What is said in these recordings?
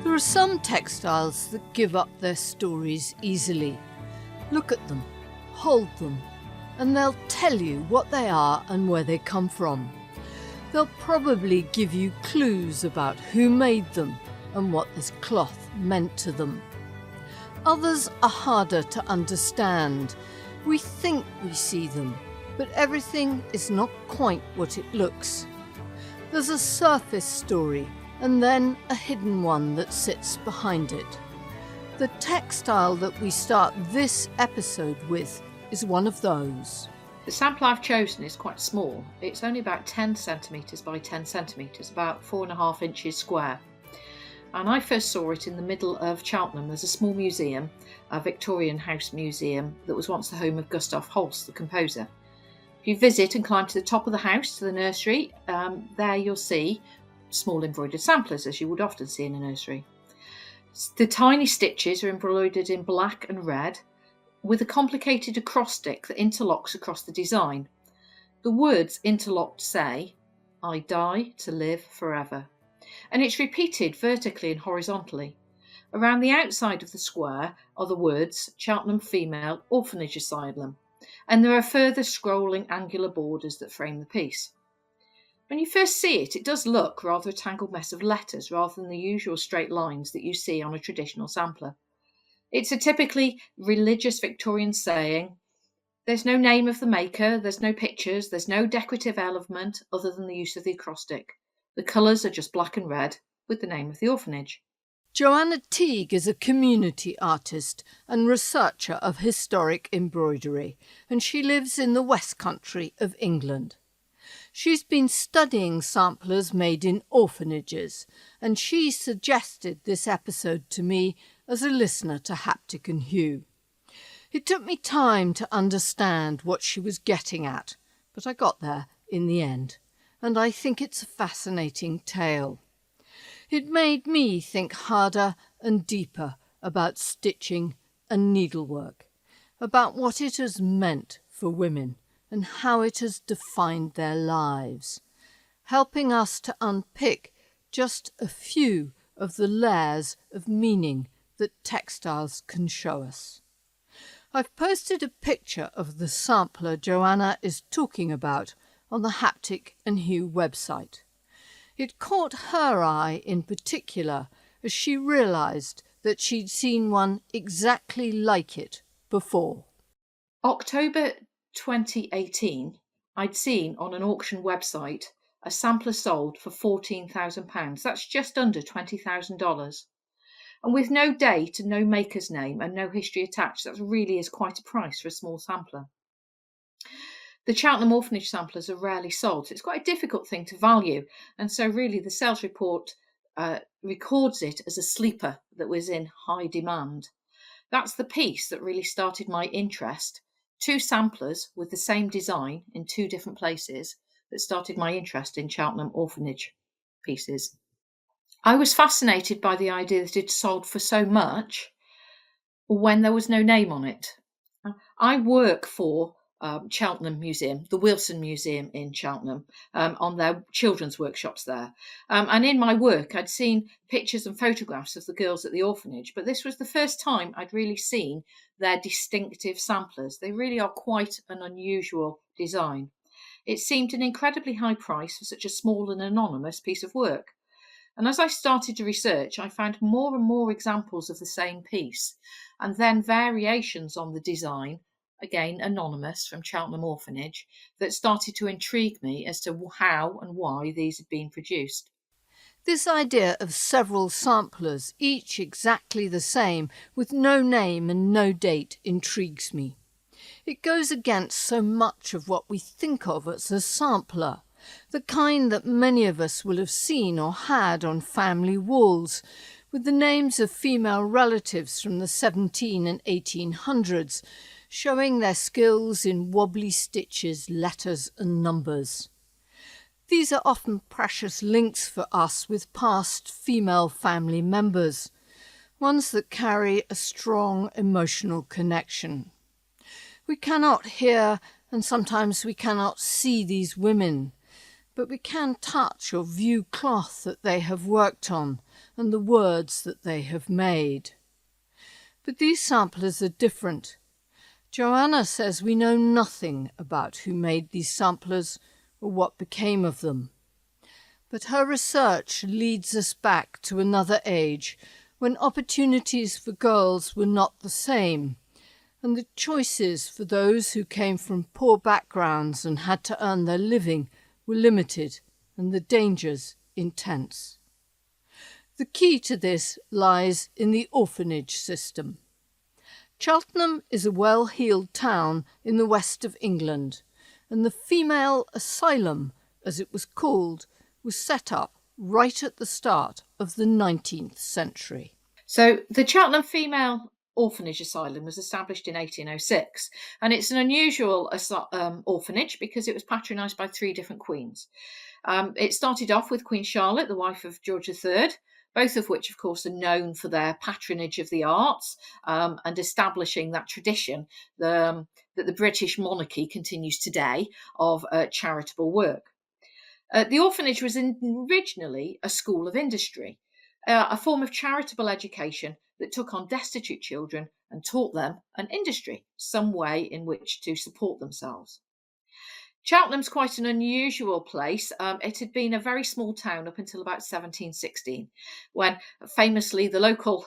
There are some textiles that give up their stories easily. Look at them, hold them, and they'll tell you what they are and where they come from. They'll probably give you clues about who made them and what this cloth meant to them. Others are harder to understand. We think we see them, but everything is not quite what it looks. There's a surface story and then a hidden one that sits behind it. The textile that we start this episode with is one of those. The sample I've chosen is quite small. It's only about 10 centimetres by 10 centimetres, about 4.5 inches square. And I first saw it in the middle of Cheltenham. There's a small museum, a Victorian house museum, that was once the home of Gustav Holst, the composer. If you visit and climb to the top of the house, to the nursery, there you'll see small embroidered samplers, as you would often see in a nursery. The tiny stitches are embroidered in black and red, with a complicated acrostic that interlocks across the design. The words interlocked say, "I die to live forever." And it's repeated vertically and horizontally. Around the outside of the square are the words Cheltenham Female Orphanage Asylum, and there are further scrolling angular borders that frame the piece. When you first see it, it does look rather a tangled mess of letters rather than the usual straight lines that you see on a traditional sampler. It's a typically religious Victorian saying. There's no name of the maker, there's no pictures, there's no decorative element other than the use of the acrostic. The colours are just black and red, with the name of the orphanage. Joanna Teague is a community artist and researcher of historic embroidery, and she lives in the West Country of England. She's been studying samplers made in orphanages, and she suggested this episode to me as a listener to Haptic and Hue. It took me time to understand what she was getting at, but I got there in the end, and I think it's a fascinating tale. It made me think harder and deeper about stitching and needlework, about what it has meant for women and how it has defined their lives, helping us to unpick just a few of the layers of meaning that textiles can show us. I've posted a picture of the sampler Joanna is talking about on the Haptic and Hue website. It caught her eye in particular as she realised that she'd seen one exactly like it before. October 2018, I'd seen on an auction website a sampler sold for £14,000. That's just under $20,000. And with no date and no maker's name and no history attached, that really is quite a price for a small sampler. The Cheltenham orphanage samplers are rarely sold, so it's quite a difficult thing to value. And so really the sales report records it as a sleeper that was in high demand. That's the piece that really started my interest. Two samplers with the same design in two different places that started my interest in Cheltenham orphanage pieces. I was fascinated by the idea that it sold for so much when there was no name on it. I work for Cheltenham Museum, the Wilson Museum in Cheltenham, on their children's workshops there. And in my work, I'd seen pictures and photographs of the girls at the orphanage, but this was the first time I'd really seen their distinctive samplers. They really are quite an unusual design. It seemed an incredibly high price for such a small and anonymous piece of work. And as I started to research, I found more and more examples of the same piece, and then variations on the design, again anonymous from Cheltenham Orphanage, that started to intrigue me as to how and why these had been produced. This idea of several samplers, each exactly the same, with no name and no date, intrigues me. It goes against so much of what we think of as a sampler, the kind that many of us will have seen or had on family walls, with the names of female relatives from the 17 and 1800s, showing their skills in wobbly stitches, letters and numbers. These are often precious links for us with past female family members, ones that carry a strong emotional connection. We cannot hear and sometimes we cannot see these women, but we can touch or view cloth that they have worked on and the words that they have made. But these samplers are different. Joanna says we know nothing about who made these samplers or what became of them. But her research leads us back to another age when opportunities for girls were not the same, and the choices for those who came from poor backgrounds and had to earn their living were limited and the dangers intense. The key to this lies in the orphanage system. Cheltenham is a well-heeled town in the west of England, and the female asylum, as it was called, was set up right at the start of the 19th century. So the Cheltenham Female Orphanage Asylum was established in 1806, and it's an unusual orphanage because it was patronised by 3 different queens. It started off with Queen Charlotte, the wife of George III, both of which, of course, are known for their patronage of the arts and establishing that tradition that the British monarchy continues today of charitable work. The orphanage was originally a school of industry, a form of charitable education that took on destitute children and taught them an industry, some way in which to support themselves. Cheltenham's quite an unusual place. It had been a very small town up until about 1716, when famously a local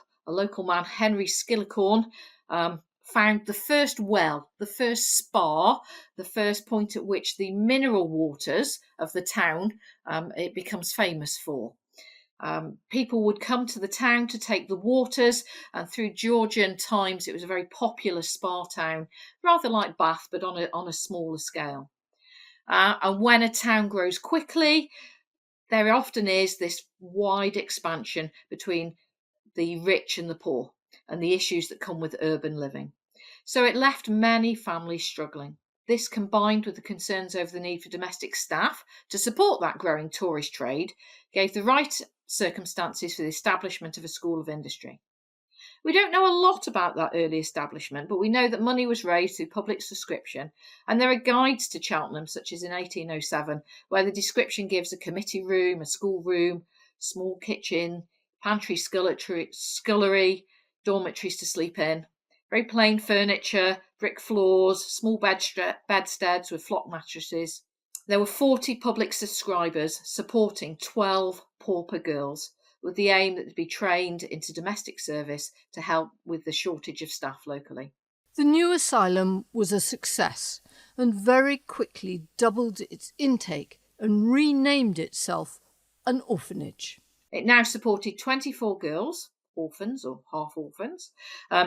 man, Henry Skillicorn, found the first well, the first spa, the first point at which the mineral waters of the town it becomes famous for. People would come to the town to take the waters, and through Georgian times it was a very popular spa town, rather like Bath but on a smaller scale. And when a town grows quickly, there often is this wide expansion between the rich and the poor and the issues that come with urban living. So it left many families struggling. This, combined with the concerns over the need for domestic staff to support that growing tourist trade, gave the right circumstances for the establishment of a school of industry. We don't know a lot about that early establishment, but we know that money was raised through public subscription, and there are guides to Cheltenham, such as in 1807, where the description gives a committee room, a school room, small kitchen, pantry, scullery, dormitories to sleep in, very plain furniture, brick floors, small bedsteads with flock mattresses. There were 40 public subscribers supporting 12 pauper girls, with the aim that they'd be trained into domestic service to help with the shortage of staff locally. The new asylum was a success and very quickly doubled its intake and renamed itself an orphanage. It now supported 24 girls, orphans or half orphans.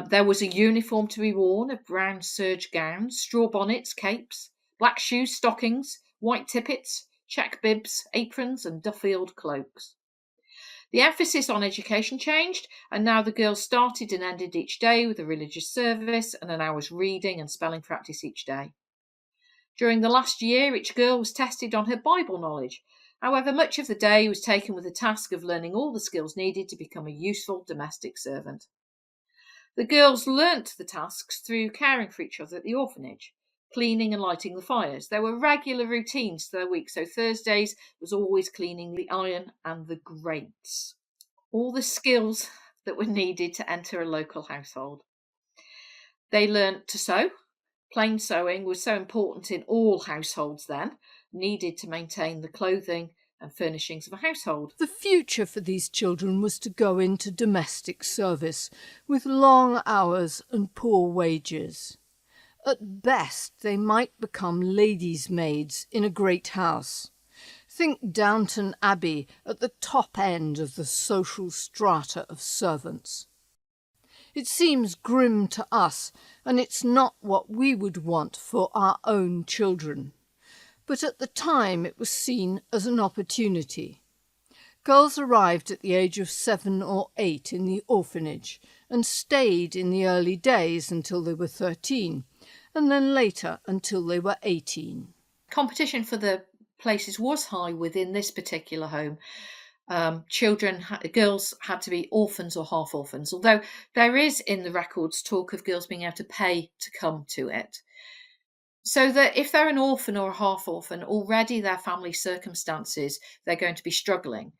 There was a uniform to be worn of brown serge gowns, straw bonnets, capes, black shoes, stockings, white tippets, check bibs, aprons and Duffield cloaks. The emphasis on education changed, and now the girls started and ended each day with a religious service and an hour's reading and spelling practice each day. During the last year, each girl was tested on her Bible knowledge. However, much of the day was taken with the task of learning all the skills needed to become a useful domestic servant. The girls learnt the tasks through caring for each other at the orphanage, cleaning and lighting the fires. There were regular routines to their week, so Thursdays was always cleaning the iron and the grates. All the skills that were needed to enter a local household. They learnt to sew. Plain sewing was so important in all households then, needed to maintain the clothing and furnishings of a household. The future for these children was to go into domestic service with long hours and poor wages. At best, they might become ladies' maids in a great house. Think Downton Abbey at the top end of the social strata of servants. It seems grim to us, and it's not what we would want for our own children. But at the time it was seen as an opportunity. Girls arrived at the age of 7 or 8 in the orphanage and stayed in the early days until they were 13, and then later until they were 18. Competition for the places was high within this particular home. Girls had to be orphans or half orphans, although there is in the records talk of girls being able to pay to come to it. So that if they're an orphan or a half orphan, already their family circumstances, they're going to be struggling.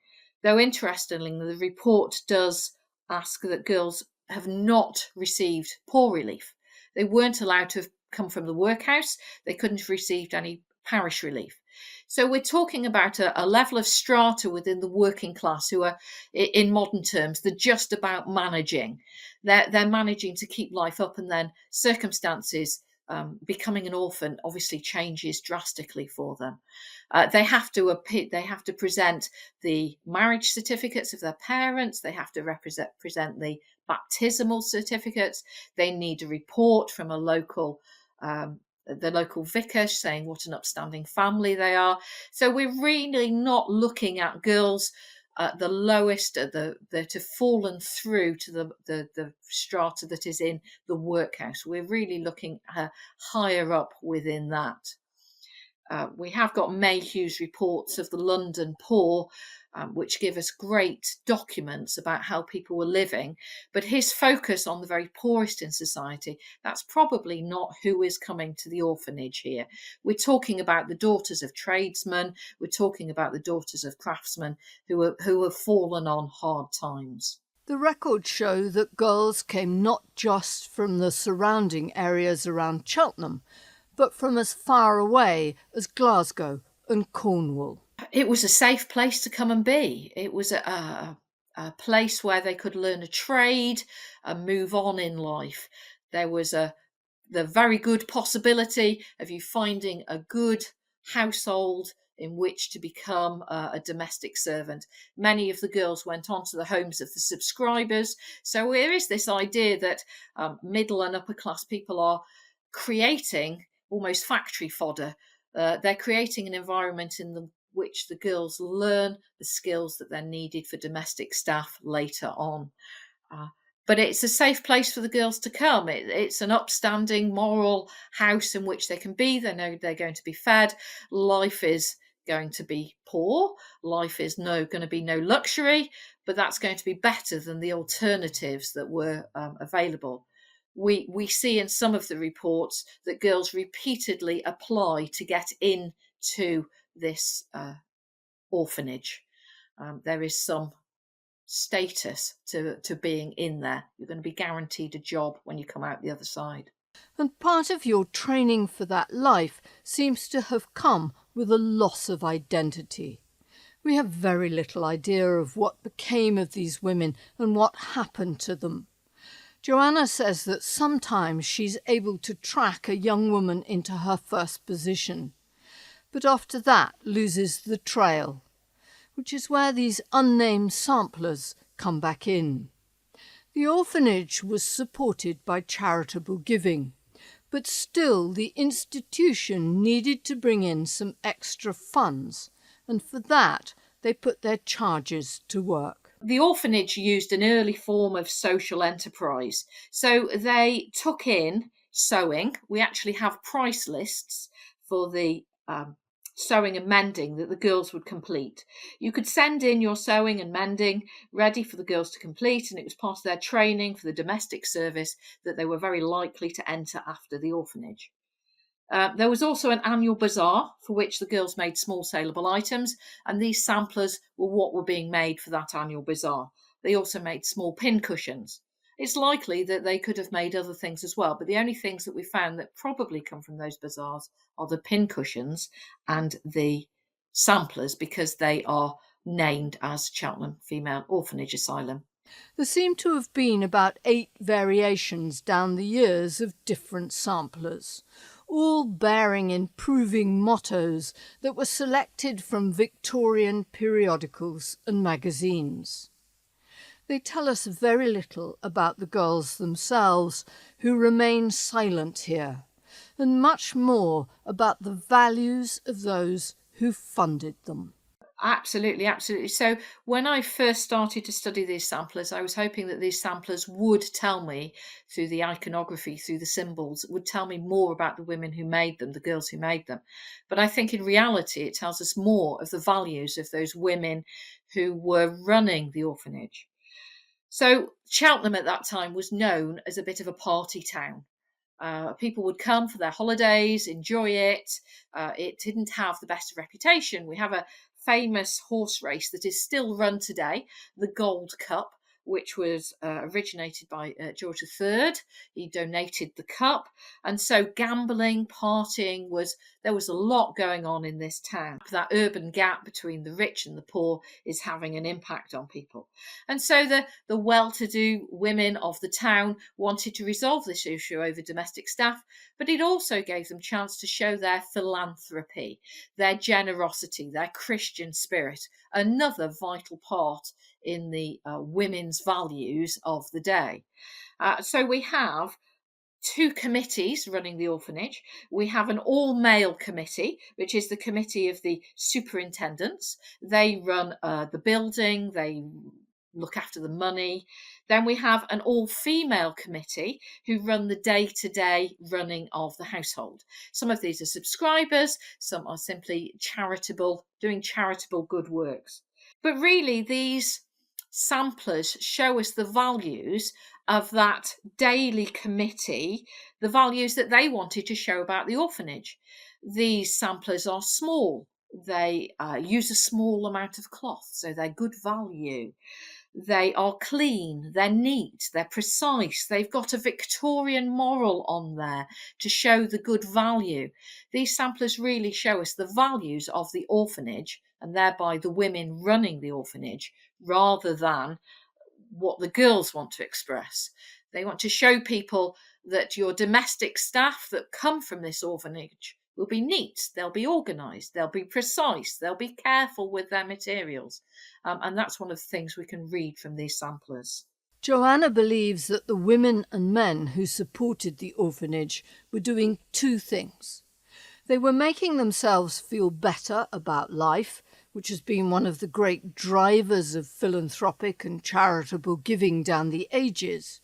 Though interestingly, the report does ask that girls have not received poor relief. They weren't allowed to have come from the workhouse, they couldn't have received any parish relief. So we're talking about a level of strata within the working class who are, in modern terms, they're just about managing. They're managing to keep life up, and then circumstances, becoming an orphan obviously changes drastically for them. They have to appear, they have to present the marriage certificates of their parents. They have to present the baptismal certificates. They need a report from a local. The local vicar saying what an upstanding family they are. So we're really not looking at girls the lowest, that have fallen through to the strata that is in the workhouse. We're really looking higher up within that. We have got Mayhew's reports of the London poor, which give us great documents about how people were living. But his focus on the very poorest in society, that's probably not who is coming to the orphanage here. We're talking about the daughters of tradesmen. We're talking about the daughters of craftsmen who have fallen on hard times. The records show that girls came not just from the surrounding areas around Cheltenham, but from as far away as Glasgow and Cornwall. It was a safe place to come and be. It was a place where they could learn a trade and move on in life. There was the very good possibility of you finding a good household in which to become a domestic servant. Many of the girls went on to the homes of the subscribers. So there is this idea that middle and upper class people are creating almost factory fodder. They're creating an environment in which the girls learn the skills that they're needed for domestic staff later on. But it's a safe place for the girls to come. It's an upstanding, moral house in which they can be. They know they're going to be fed. Life is going to be poor. Life is going to be no luxury, but that's going to be better than the alternatives that were available. We see in some of the reports that girls repeatedly apply to get into this orphanage. There is some status to being in there. You're going to be guaranteed a job when you come out the other side. And part of your training for that life seems to have come with a loss of identity. We have very little idea of what became of these women and what happened to them. Joanna says that sometimes she's able to track a young woman into her first position, but after that loses the trail, which is where these unnamed samplers come back in. The orphanage was supported by charitable giving, but still the institution needed to bring in some extra funds, and for that they put their charges to work. The orphanage used an early form of social enterprise. So they took in sewing. We actually have price lists for the sewing and mending that the girls would complete. You could send in your sewing and mending ready for the girls to complete, and it was part of their training for the domestic service that they were very likely to enter after the orphanage. There was also an annual bazaar for which the girls made small saleable items, and these samplers were what were being made for that annual bazaar. They also made small pin cushions. It's likely that they could have made other things as well, but the only things that we found that probably come from those bazaars are the pin cushions and the samplers, because they are named as Cheltenham Female Orphanage Asylum. There seem to have been about 8 variations down the years of different samplers, all bearing improving mottos that were selected from Victorian periodicals and magazines. They tell us very little about the girls themselves, who remain silent here, and much more about the values of those who funded them. Absolutely, absolutely. So when I first started to study these samplers, I was hoping that these samplers would tell me, through the iconography, through the symbols, would tell me more about the women who made them, the girls who made them. But I think in reality, it tells us more of the values of those women who were running the orphanage. So Cheltenham at that time was known as a bit of a party town. People would come for their holidays, enjoy it. It didn't have the best reputation. We have a famous horse race that is still run today, the Gold Cup, which was originated by George III. He donated the cup. And so gambling, partying there was a lot going on in this town. That urban gap between the rich and the poor is having an impact on people. And so the well-to-do women of the town wanted to resolve this issue over domestic staff, but it also gave them chance to show their philanthropy, their generosity, their Christian spirit, another vital part in the women's values of the day. So we have two committees running the orphanage. We have an all-male committee, which is the committee of the superintendents. They run the building, they look after the money. Then we have an all-female committee who run the day-to-day running of the household. Some of these are subscribers, some are simply charitable, doing charitable good works. But really, these samplers show us the values of that daily committee, the values that they wanted to show about the orphanage. These samplers are small. They use a small amount of cloth, so they're good value. They are clean, they're neat, they're precise, they've got a Victorian moral on there to show the good value. These samplers really show us the values of the orphanage and thereby the women running the orphanage rather than what the girls want to express. They want to show people that your domestic staff that come from this orphanage will be neat, they'll be organised, they'll be precise, they'll be careful with their materials. And that's one of the things we can read from these samplers. Joanna believes that the women and men who supported the orphanage were doing two things. They were making themselves feel better about life, which has been one of the great drivers of philanthropic and charitable giving down the ages.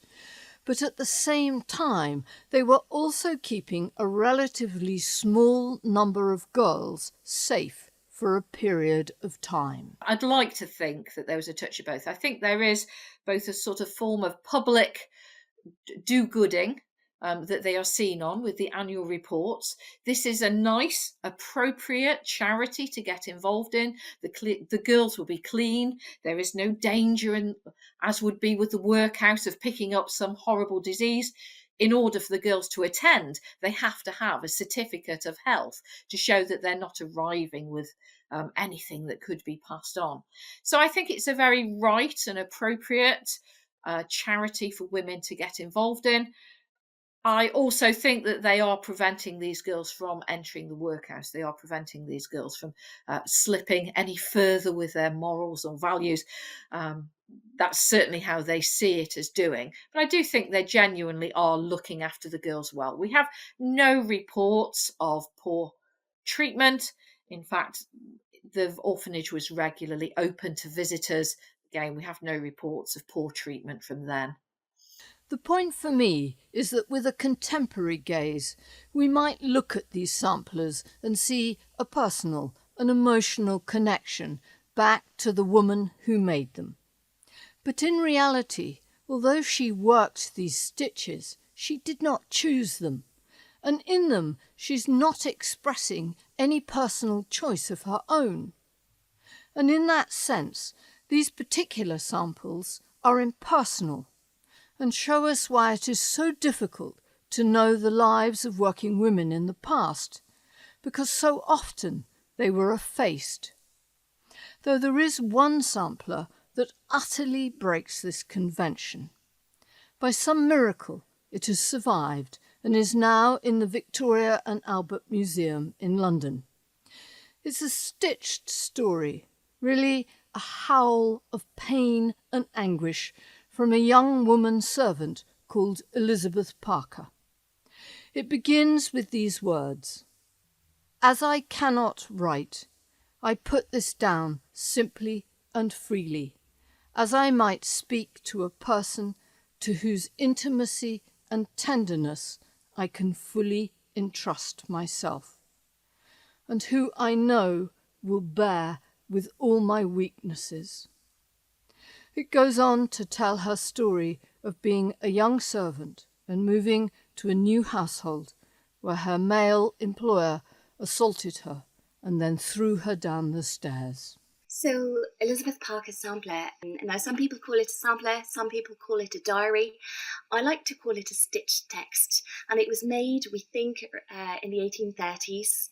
But at the same time, they were also keeping a relatively small number of girls safe for a period of time. I'd like to think that there was a touch of both. I think there is both a sort of form of public do-gooding that they are seen on with the annual reports. This is a nice, appropriate charity to get involved in. The girls will be clean. There is no danger, as would be with the workhouse, of picking up some horrible disease. In order for the girls to attend, they have to have a certificate of health to show that they're not arriving with anything that could be passed on. So I think it's a very right and appropriate charity for women to get involved in. I also think that they are preventing these girls from entering the workhouse. They are preventing these girls from slipping any further with their morals or values. That's certainly how they see it as doing. But I do think they genuinely are looking after the girls well. We have no reports of poor treatment. In fact, the orphanage was regularly open to visitors. Again, we have no reports of poor treatment from then. The point for me is that with a contemporary gaze, we might look at these samplers and see a personal, an emotional connection back to the woman who made them. But in reality, although she worked these stitches, she did not choose them, and in them she's not expressing any personal choice of her own. And in that sense, these particular samples are impersonal, and show us why it is so difficult to know the lives of working women in the past, because so often they were effaced. Though there is one sampler that utterly breaks this convention. By some miracle, it has survived and is now in the Victoria and Albert Museum in London. It's a stitched story, really a howl of pain and anguish from a young woman servant called Elizabeth Parker. It begins with these words: "As I cannot write, I put this down simply and freely, as I might speak to a person to whose intimacy and tenderness I can fully entrust myself, and who I know will bear with all my weaknesses." It goes on to tell her story of being a young servant and moving to a new household where her male employer assaulted her and then threw her down the stairs. So Elizabeth Parker's sampler, and now some people call it a sampler, some people call it a diary. I like to call it a stitched text, and it was made, we think, in the 1830s.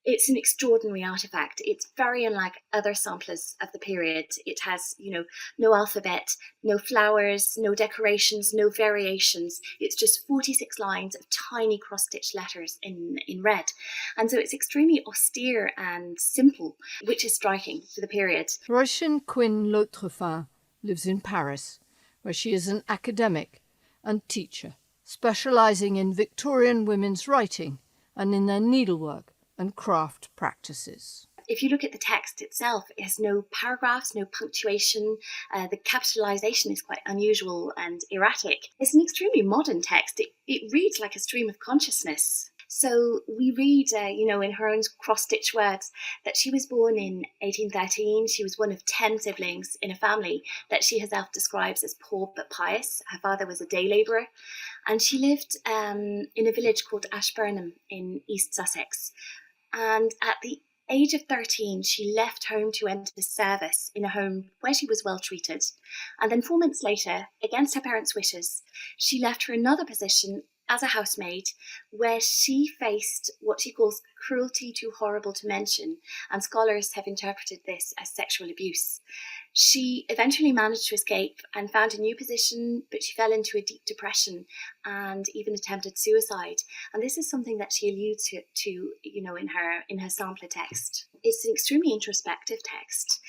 It's an extraordinary artifact. It's very unlike other samplers of the period. It has, no alphabet, no flowers, no decorations, no variations. It's just 46 lines of tiny cross-stitched letters in red. And so it's extremely austere and simple, which is striking for the period. Roisin Quinn Lautrefin lives in Paris, where she is an academic and teacher, specialising in Victorian women's writing and in their needlework and craft practices. If you look at the text itself, it has no paragraphs, no punctuation. The capitalization is quite unusual and erratic. It's an extremely modern text. It reads like a stream of consciousness. So we read, in her own cross-stitch words, that she was born in 1813. She was one of 10 siblings in a family that she herself describes as poor but pious. Her father was a day labourer, and she lived in a village called Ashburnham in East Sussex. And at the age of 13, she left home to enter service in a home where she was well treated. And then 4 months later, against her parents' wishes, she left for another position as a housemaid, where she faced what she calls cruelty too horrible to mention, and scholars have interpreted this as sexual abuse. She eventually managed to escape and found a new position, but she fell into a deep depression and even attempted suicide. And this is something that she alludes to in her sampler text. It's an extremely introspective text.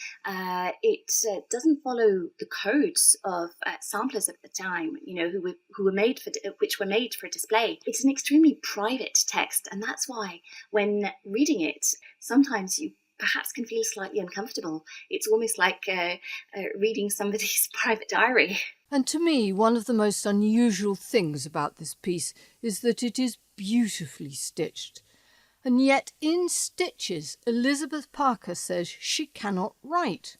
It doesn't follow the codes of samplers of the time, which were made for display. It's an extremely private text, and that's why when reading it, sometimes you perhaps can feel slightly uncomfortable. It's almost like reading somebody's private diary. And to me, one of the most unusual things about this piece is that it is beautifully stitched. And yet in stitches, Elizabeth Parker says she cannot write.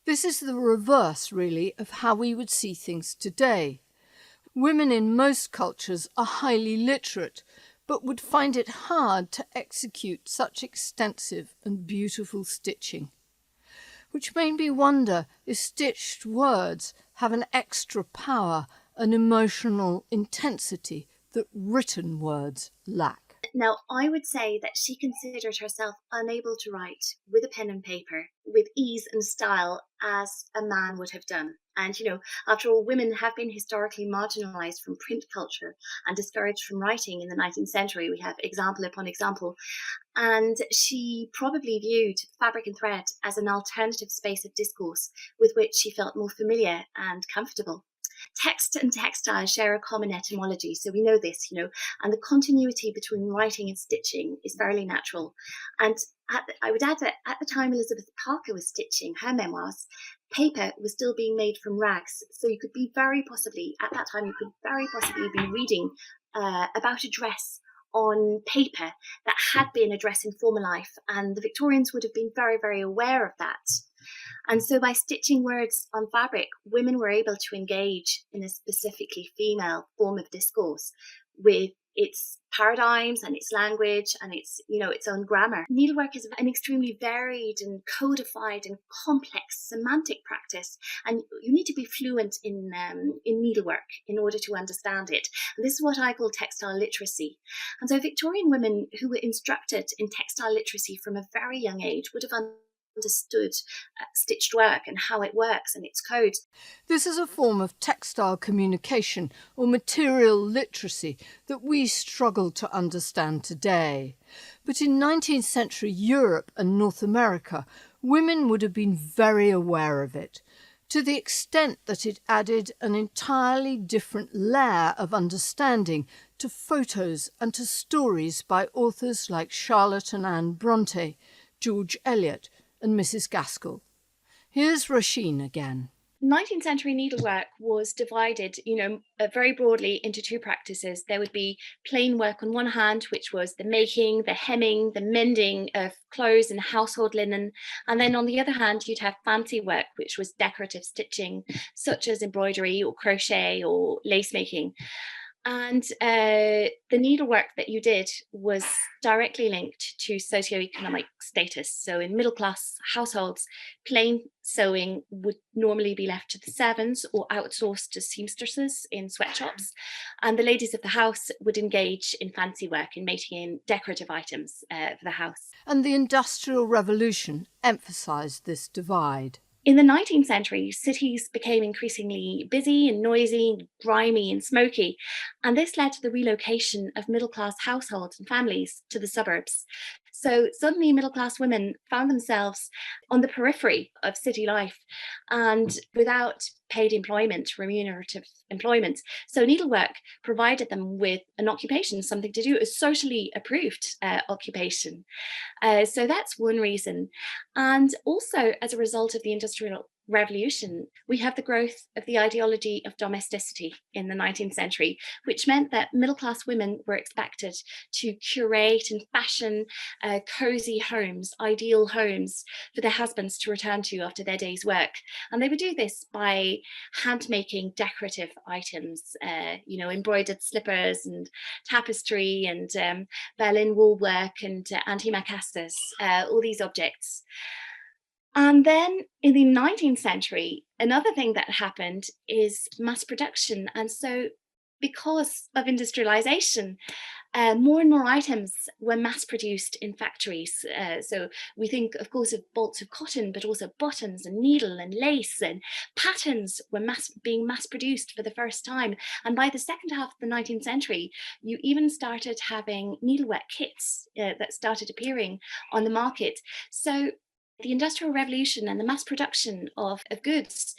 This is the reverse, really, of how we would see things today. Women in most cultures are highly literate, but would find it hard to execute such extensive and beautiful stitching. Which made me wonder if stitched words have an extra power, an emotional intensity that written words lack. Now, I would say that she considered herself unable to write with a pen and paper with ease and style as a man would have done. And, after all, women have been historically marginalised from print culture and discouraged from writing in the 19th century. We have example upon example. And she probably viewed fabric and thread as an alternative space of discourse with which she felt more familiar and comfortable. Text and textile share a common etymology, so we know this, and the continuity between writing and stitching is fairly natural. And I would add that at the time Elizabeth Parker was stitching her memoirs, paper was still being made from rags, so at that time you could very possibly be reading about a dress on paper that had been a dress in former life, and the Victorians would have been very, very aware of that. And so by stitching words on fabric, women were able to engage in a specifically female form of discourse with its paradigms and its language and its own grammar. Needlework is an extremely varied and codified and complex semantic practice, and you need to be fluent in needlework in order to understand it. And this is what I call textile literacy. And so Victorian women who were instructed in textile literacy from a very young age would have understood stitched work and how it works and its codes. This is a form of textile communication or material literacy that we struggle to understand today. But in 19th century Europe and North America, women would have been very aware of it, to the extent that it added an entirely different layer of understanding to photos and to stories by authors like Charlotte and Anne Bronte, George Eliot, and Mrs. Gaskell. Here's Roisin again. 19th century needlework was divided, very broadly into two practices. There would be plain work on one hand, which was the making, the hemming, the mending of clothes and household linen. And then on the other hand, you'd have fancy work, which was decorative stitching, such as embroidery or crochet or lace making. And the needlework that you did was directly linked to socioeconomic status. So in middle class households, plain sewing would normally be left to the servants or outsourced to seamstresses in sweatshops. And the ladies of the house would engage in fancy work in making in decorative items for the house. And the Industrial Revolution emphasised this divide. In the 19th century, cities became increasingly busy and noisy, grimy and smoky, and this led to the relocation of middle class households and families to the suburbs. So suddenly, middle class women found themselves on the periphery of city life and without paid employment, remunerative employment. So needlework provided them with an occupation, something to do, a socially approved occupation. So that's one reason. And also, as a result of the Industrial Revolution, we have the growth of the ideology of domesticity in the 19th century, which meant that middle class women were expected to curate and fashion cozy homes, ideal homes for their husbands to return to after their day's work. And they would do this by hand making decorative items, embroidered slippers and tapestry and Berlin woolwork and antimacassars, all these objects. And then in the 19th century, another thing that happened is mass production. And so, because of industrialization, more and more items were mass produced in factories. So we think, of course, of bolts of cotton, but also buttons and needle and lace and patterns were being mass produced for the first time. And by the second half of the 19th century, you even started having needlework kits that started appearing on the market. So the Industrial Revolution and the mass production of goods,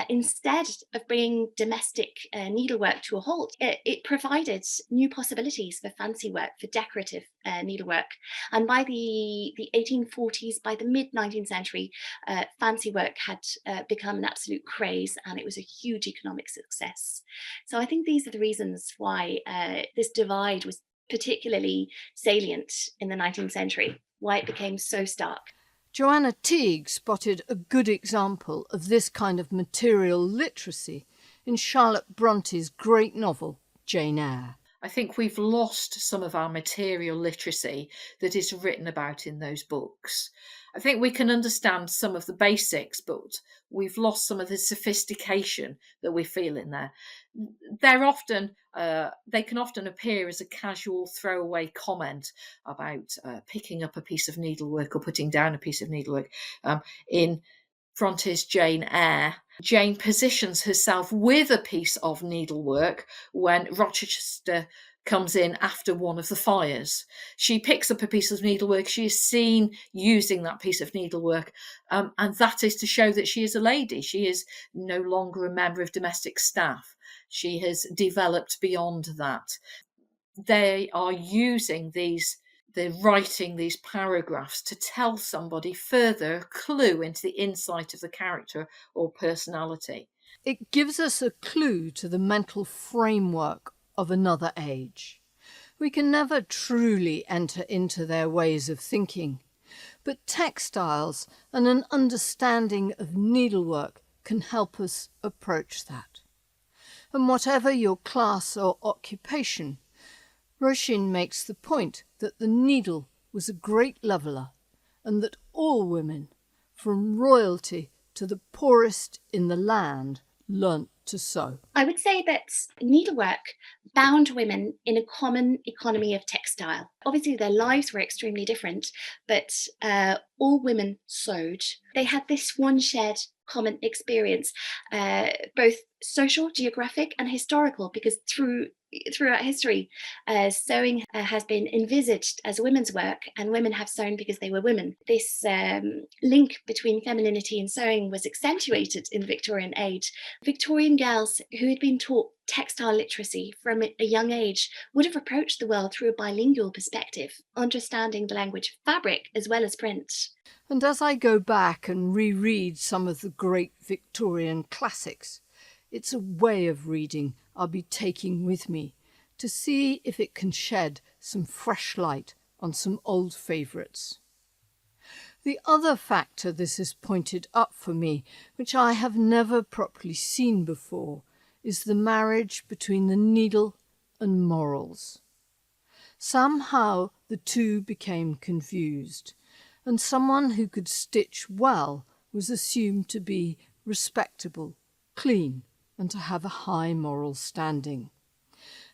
instead of bringing domestic needlework to a halt, it provided new possibilities for fancy work, for decorative needlework. And by the 1840s, by the mid 19th century, fancy work had become an absolute craze, and it was a huge economic success. So I think these are the reasons why this divide was particularly salient in the 19th century, why it became so stark. Joanna Teague spotted a good example of this kind of material literacy in Charlotte Bronte's great novel, Jane Eyre. I think we've lost some of our material literacy that is written about in those books. I think we can understand some of the basics, but we've lost some of the sophistication that we feel in there. They can often appear as a casual throwaway comment about picking up a piece of needlework or putting down a piece of needlework. In Bronte's Jane Eyre, Jane positions herself with a piece of needlework when Rochester comes in after one of the fires. She picks up a piece of needlework. She is seen using that piece of needlework, and that is to show that she is a lady. She is no longer a member of domestic staff. She has developed beyond that. They are using they're writing these paragraphs to tell somebody further a clue into the insight of the character or personality. It gives us a clue to the mental framework of another age. We can never truly enter into their ways of thinking, but textiles and an understanding of needlework can help us approach that. And whatever your class or occupation, Roshin makes the point that the needle was a great leveller and that all women, from royalty to the poorest in the land, learnt to sew. I would say that needlework bound women in a common economy of textile. Obviously, their lives were extremely different, but all women sewed. They had this one shared common experience, both social, geographic, and historical, because throughout history, sewing has been envisaged as women's work, and women have sewn because they were women. This link between femininity and sewing was accentuated in the Victorian age. Victorian girls who had been taught textile literacy from a young age would have approached the world through a bilingual perspective, understanding the language of fabric as well as print. And as I go back and reread some of the great Victorian classics, it's a way of reading I'll be taking with me to see if it can shed some fresh light on some old favourites. The other factor this has pointed up for me, which I have never properly seen before, is the marriage between the needle and morals. Somehow the two became confused, and someone who could stitch well was assumed to be respectable, clean, and to have a high moral standing.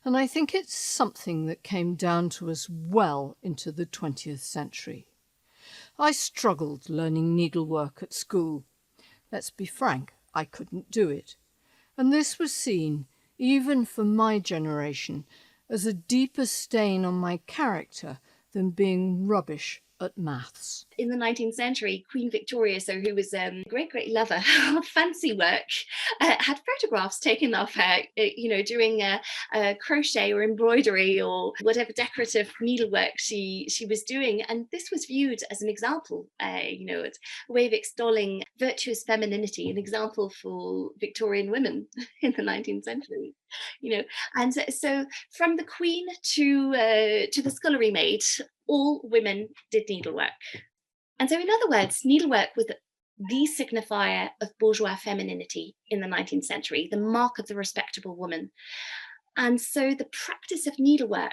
And I think it's something that came down to us well into the 20th century. I struggled learning needlework at school. Let's be frank, I couldn't do it. And this was seen, even for my generation, as a deeper stain on my character than being rubbish at maths. In the 19th century, Queen Victoria, who was a great lover of fancy work, had photographs taken of her, doing crochet or embroidery or whatever decorative needlework she was doing. And this was viewed as an example, a way of extolling virtuous femininity, an example for Victorian women in the 19th century. And so from the Queen to the scullery maid, all women did needlework. And so, in other words, needlework was the signifier of bourgeois femininity in the 19th century, the mark of the respectable woman. And so the practice of needlework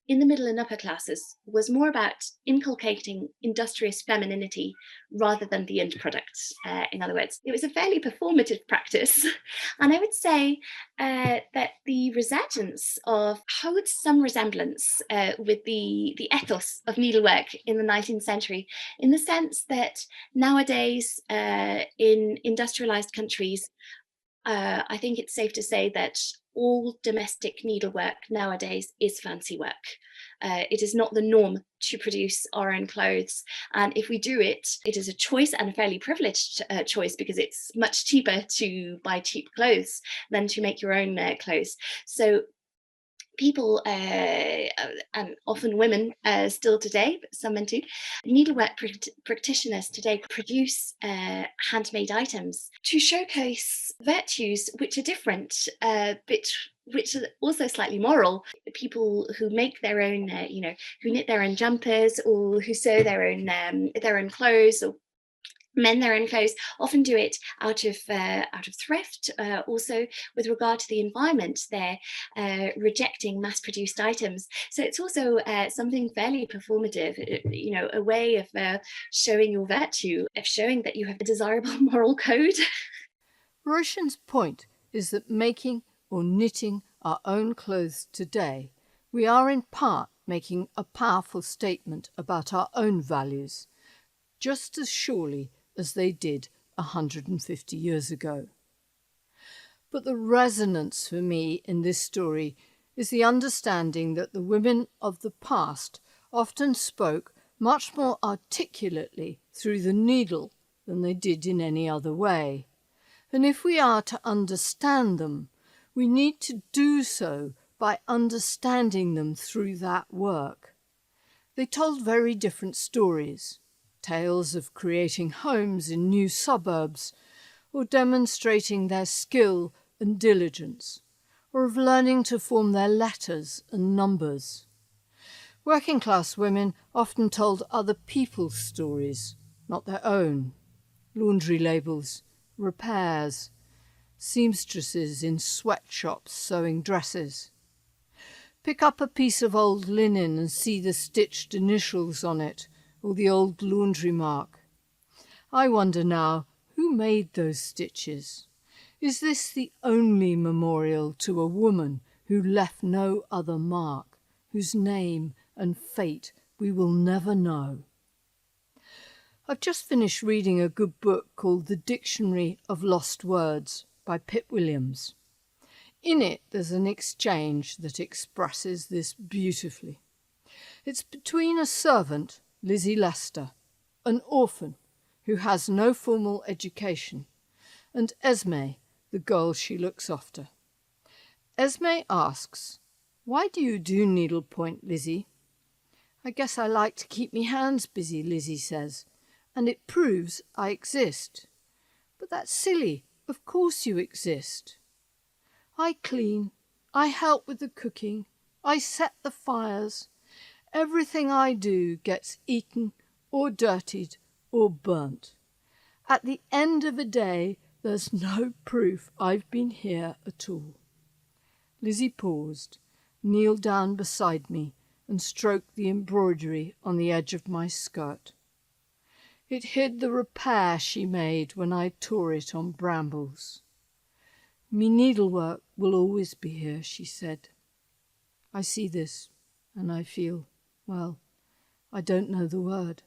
in the middle and upper classes was more about inculcating industrious femininity rather than the end product. In other words, it was a fairly performative practice. And I would say that the resurgence holds some resemblance with the ethos of needlework in the 19th century, in the sense that nowadays in industrialized countries, I think it's safe to say that all domestic needlework nowadays is fancy work. It is not the norm to produce our own clothes. And if we do it, it is a choice, and a fairly privileged choice, because it's much cheaper to buy cheap clothes than to make your own clothes. So people, and often women still today, but some men too, needlework practitioners today produce handmade items to showcase virtues which are different, but which are also slightly moral. People who make their own, who knit their own jumpers, or who sew their own clothes, or mend their own clothes, often do it out of thrift. Also, with regard to the environment, they're rejecting mass-produced items. So it's also something fairly performative, a way of showing your virtue, of showing that you have a desirable moral code. Roshan's point is that making or knitting our own clothes today, we are in part making a powerful statement about our own values, just as surely as they did 150 years ago. But the resonance for me in this story is the understanding that the women of the past often spoke much more articulately through the needle than they did in any other way. And if we are to understand them, we need to do so by understanding them through that work. They told very different stories. Tales of creating homes in new suburbs, or demonstrating their skill and diligence, or of learning to form their letters and numbers. Working class women often told other people's stories, not their own. Laundry labels, repairs, seamstresses in sweatshops sewing dresses. Pick up a piece of old linen and see the stitched initials on it, or the old laundry mark. I wonder now, who made those stitches? Is this the only memorial to a woman who left no other mark, whose name and fate we will never know? I've just finished reading a good book called The Dictionary of Lost Words by Pip Williams. In it, there's an exchange that expresses this beautifully. It's between a servant, Lizzie Lester, an orphan who has no formal education, and Esme, the girl she looks after. Esme asks, "Why do you do needlepoint, Lizzie?" "I guess I like to keep me hands busy," Lizzie says, "and it proves I exist." "But that's silly. Of course you exist." "I clean. I help with the cooking. I set the fires. Everything I do gets eaten or dirtied or burnt. At the end of a day, there's no proof I've been here at all." Lizzie paused, kneel down beside me and stroke the embroidery on the edge of my skirt. It hid the repair she made when I tore it on brambles. "Me needlework will always be here," she said. I see this, and I feel, well, I don't know the word,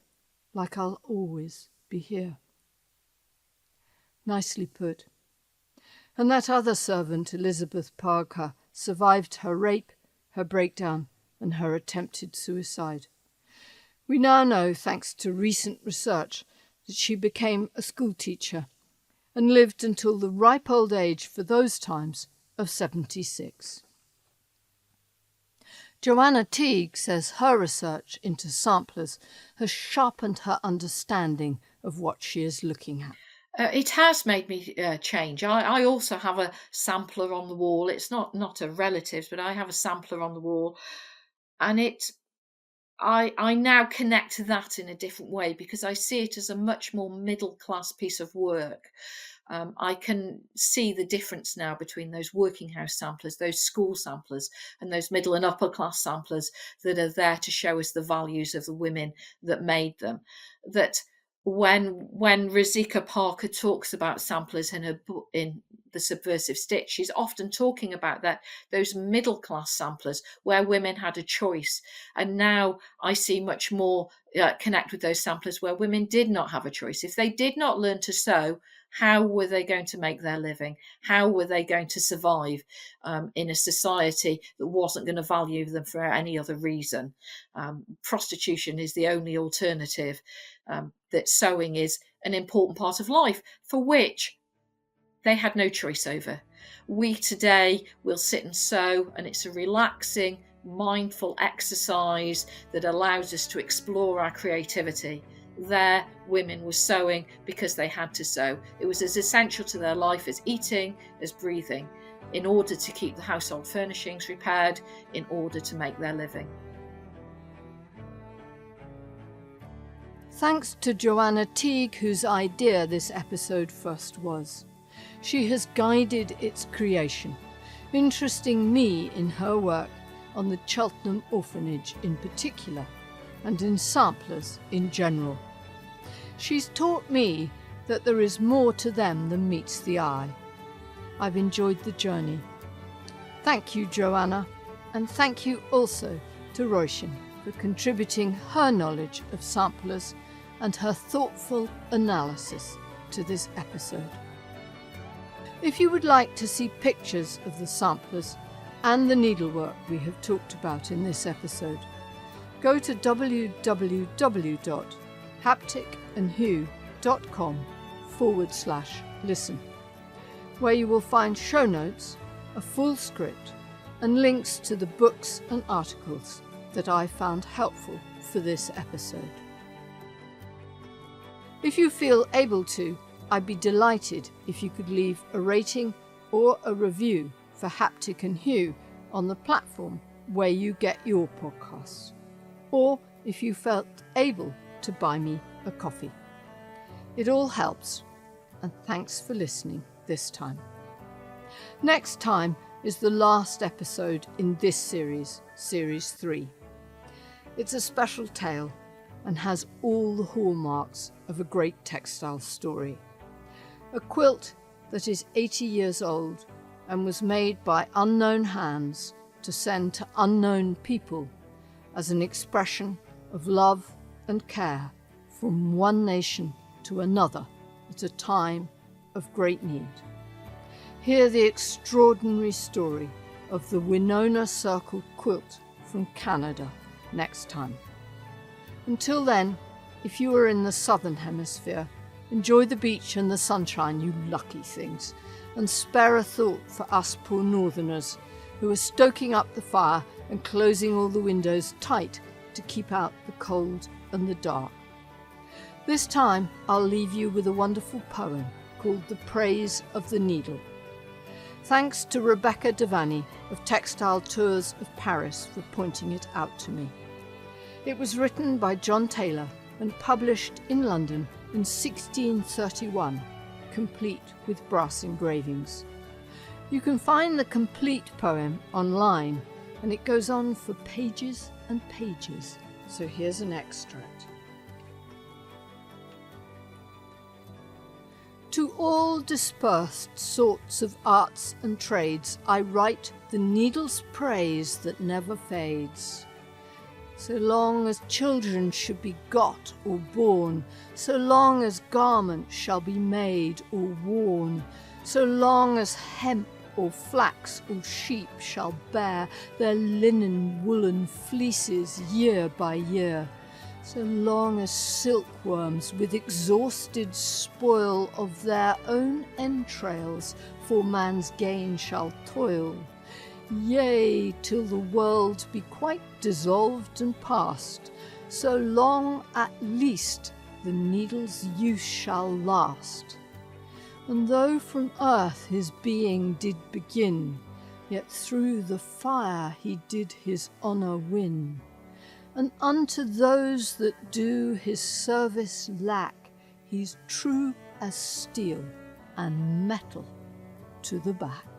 like I'll always be here. Nicely put. And that other servant, Elizabeth Parker, survived her rape, her breakdown, and her attempted suicide. We now know, thanks to recent research, that she became a schoolteacher and lived until the ripe old age, for those times, of 76. Joanna Teague says her research into samplers has sharpened her understanding of what she is looking at. It has made me change. I also have a sampler on the wall. It's not a relative's, but I have a sampler on the wall, and I now connect to that in a different way because I see it as a much more middle class piece of work. I can see the difference now between those working house samplers, those school samplers, and those middle and upper class samplers that are there to show us the values of the women that made them. That when Rosika Parker talks about samplers in her book, in The Subversive Stitch, she's often talking about those middle class samplers where women had a choice. And now I see much more connect with those samplers where women did not have a choice. If they did not learn to sew, how were they going to make their living? How were they going to survive in a society that wasn't going to value them for any other reason? Prostitution is the only alternative, that sewing is an important part of life for which they had no choice over. We today will sit and sew, and it's a relaxing, mindful exercise that allows us to explore our creativity. There, women were sewing because they had to sew. It was as essential to their life as eating, as breathing, in order to keep the household furnishings repaired, in order to make their living. Thanks to Joanna Teague, whose idea this episode first was. She has guided its creation, interesting me in her work on the Cheltenham Orphanage in particular, and in samplers in general. She's taught me that there is more to them than meets the eye. I've enjoyed the journey. Thank you, Joanna, and thank you also to Roisin for contributing her knowledge of samplers and her thoughtful analysis to this episode. If you would like to see pictures of the samplers and the needlework we have talked about in this episode, go to www.hapticandhue.com/listen, where you will find show notes, a full script, and links to the books and articles that I found helpful for this episode. If you feel able to, I'd be delighted if you could leave a rating or a review for Haptic and Hue on the platform where you get your podcasts, or if you felt able to buy me a coffee. It all helps, and thanks for listening this time. Next time is the last episode in this series, Series 3. It's a special tale and has all the hallmarks of a great textile story. A quilt that is 80 years old and was made by unknown hands to send to unknown people as an expression of love and care from one nation to another at a time of great need. Hear the extraordinary story of the Winona Circle quilt from Canada next time. Until then, if you are in the southern hemisphere, enjoy the beach and the sunshine, you lucky things, and spare a thought for us poor northerners who are stoking up the fire and closing all the windows tight to keep out the cold and the dark. This time I'll leave you with a wonderful poem called The Praise of the Needle. Thanks to Rebecca Devaney of Textile Tours of Paris for pointing it out to me. It was written by John Taylor and published in London in 1631, complete with brass engravings. You can find the complete poem online And it goes on for pages and pages. So here's an extract. To all dispersed sorts of arts and trades, I write the needle's praise that never fades. So long as children should be got or born, so long as garments shall be made or worn, so long as hemp or flax or sheep shall bear their linen woolen fleeces year by year, so long as silkworms with exhausted spoil of their own entrails for man's gain shall toil, yea, till the world be quite dissolved and past, so long at least the needle's use shall last. And though from earth his being did begin, yet through the fire he did his honour win. And unto those that do his service lack, he's true as steel and metal to the back.